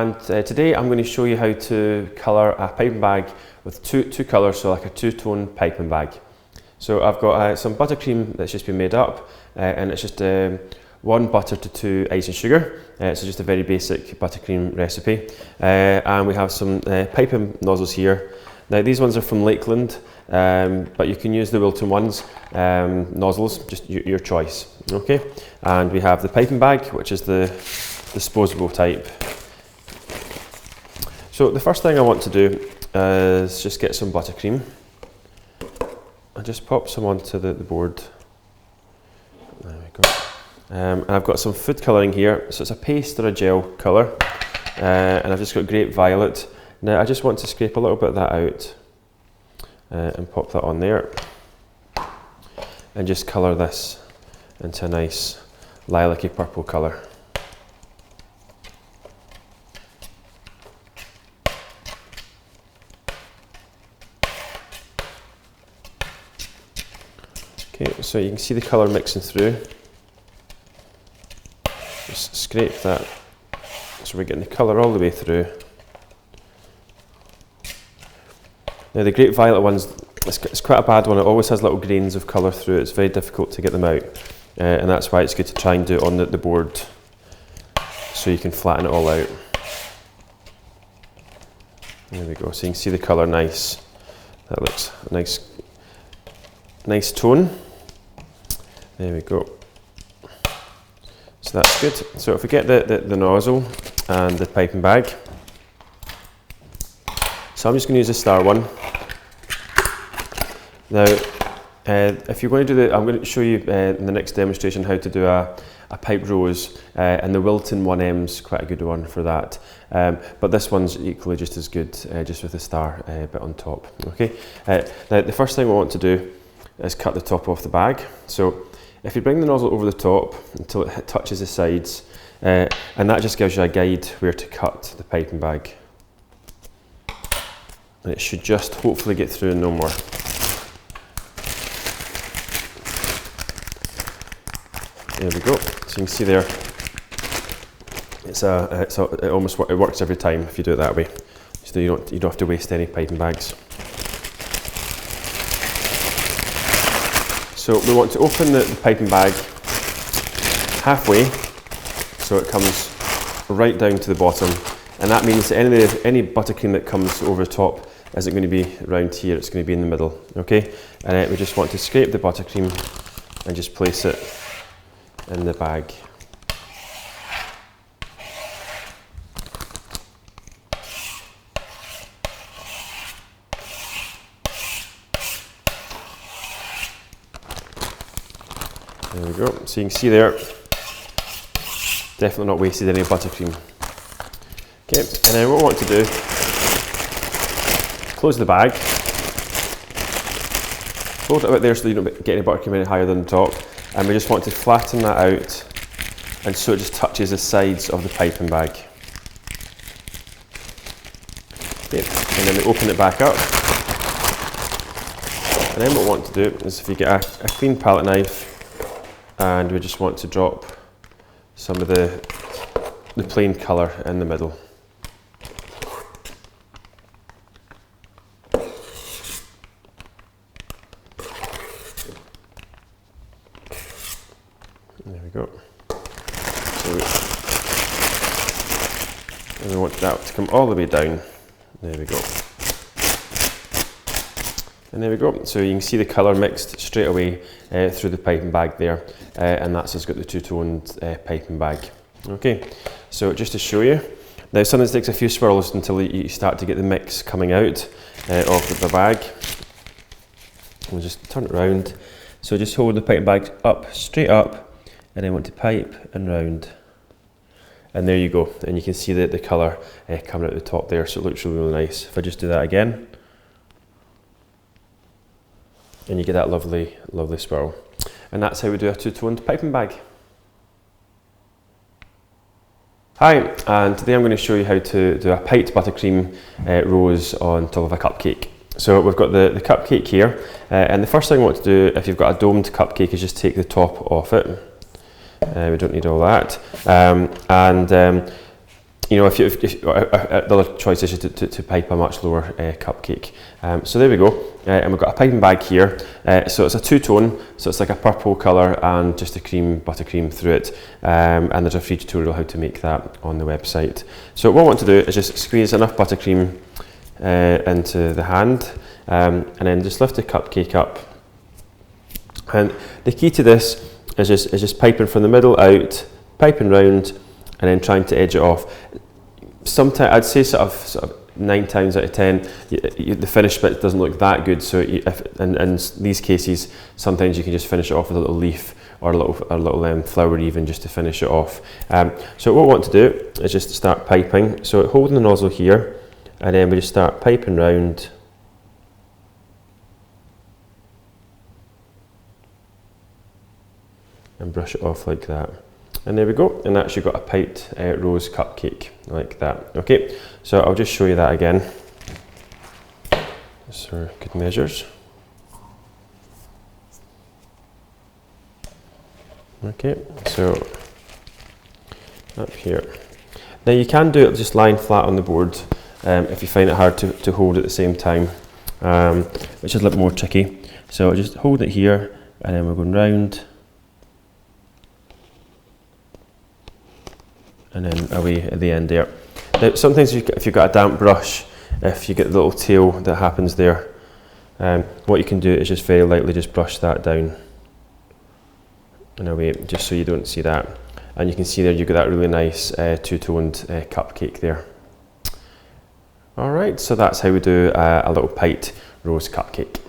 and today I'm going to show you how to colour a piping bag with two colours, so like a two-tone piping bag. So I've got some buttercream that's just been made up, and it's just 1 butter to 2 ice and sugar, so just a very basic buttercream recipe. And we have some piping nozzles here. Now these ones are from Lakeland, but you can use the Wilton ones, nozzles, just your choice. Okay, and we have the piping bag, which is the disposable type. So the first thing I want to do is just get some buttercream. I just pop some onto the board. There we go. And I've got some food colouring here, so it's a paste or a gel colour, and I've just got grape violet. Now I just want to scrape a little bit of that out and pop that on there, and just colour this into a nice lilac-y purple colour. Okay, so you can see the colour mixing through. Just scrape that so we're getting the colour all the way through. Now the grape violet ones, it's quite a bad one. It always has little grains of colour through it. It's very difficult to get them out, and that's why it's good to try and do it on the board so you can flatten it all out. There we go, so you can see the colour nice. That looks a nice tone. There we go. So that's good. So if we get the nozzle and the piping bag, so I'm just going to use a star one. Now, if you're going to do I'm going to show you in the next demonstration how to do a pipe rose, and the Wilton 1M's quite a good one for that. But this one's equally just as good, just with the star bit on top. Okay. Now the first thing we want to do is cut the top off the bag. So if you bring the nozzle over the top until it touches the sides, and that just gives you a guide where to cut the piping bag. And it should just hopefully get through and no more. There we go. So you can see there, it works every time if you do it that way. So you don't have to waste any piping bags. So we want to open the piping bag halfway, so it comes right down to the bottom, and that means that any buttercream that comes over the top isn't going to be around here, it's going to be in the middle. Okay, and then we just want to scrape the buttercream and just place it in the bag. There we go, so you can see there, definitely not wasted any buttercream. Okay, and then what we want to do, close the bag, fold it out there so you don't get any buttercream any higher than the top, and we just want to flatten that out, and so it just touches the sides of the piping bag. Okay, and then we open it back up, and then what we want to do is if you get a clean palette knife, and we just want to drop some of the plain colour in the middle. There we go. And we want that to come all the way down. There we go. And there we go. So you can see the colour mixed straight away through the piping bag there, and that's just got the two-toned piping bag. Okay, so just to show you, now sometimes it takes a few swirls until you start to get the mix coming out of the bag. We'll just turn it around. So just hold the piping bag up, straight up, and then want to pipe and round. And there you go, and you can see the colour coming out the top there, so it looks really, really nice. If I just do that again, and you get that lovely, lovely swirl. And that's how we do a two-toned piping bag. Hi, and today I'm going to show you how to do a piped buttercream rose on top of a cupcake. So we've got the cupcake here, and the first thing I want to do, if you've got a domed cupcake, is just take the top off it. We don't need all that. you know, the other choice is to pipe a much lower cupcake. So there we go, and we've got a piping bag here. So it's a two-tone, so it's like a purple colour and just a buttercream through it. And there's a free tutorial how to make that on the website. So what I want to do is just squeeze enough buttercream into the hand, and then just lift the cupcake up. And the key to this is just piping from the middle out, piping round, and then trying to edge it off. Sometimes I'd say sort of 9 times out of 10, the finished bit doesn't look that good. So in these cases, sometimes you can just finish it off with a little leaf or a little flower even, just to finish it off. So what we want to do is just start piping. So holding the nozzle here, and then we just start piping round. And brush it off like that. And there we go, and that's you've got a piped rose cupcake like that. Okay, so I'll just show you that again. Just for good measures. Okay, so up here. Now you can do it just lying flat on the board if you find it hard to hold at the same time, which is a little more tricky. So just hold it here, and then we're going round. And then away at the end there. Now sometimes if you've got a damp brush, if you get the little tail that happens there, what you can do is just very lightly just brush that down and away, just so you don't see that. And you can see there you've got that really nice two-toned cupcake there. Alright, so that's how we do a little piped rose cupcake.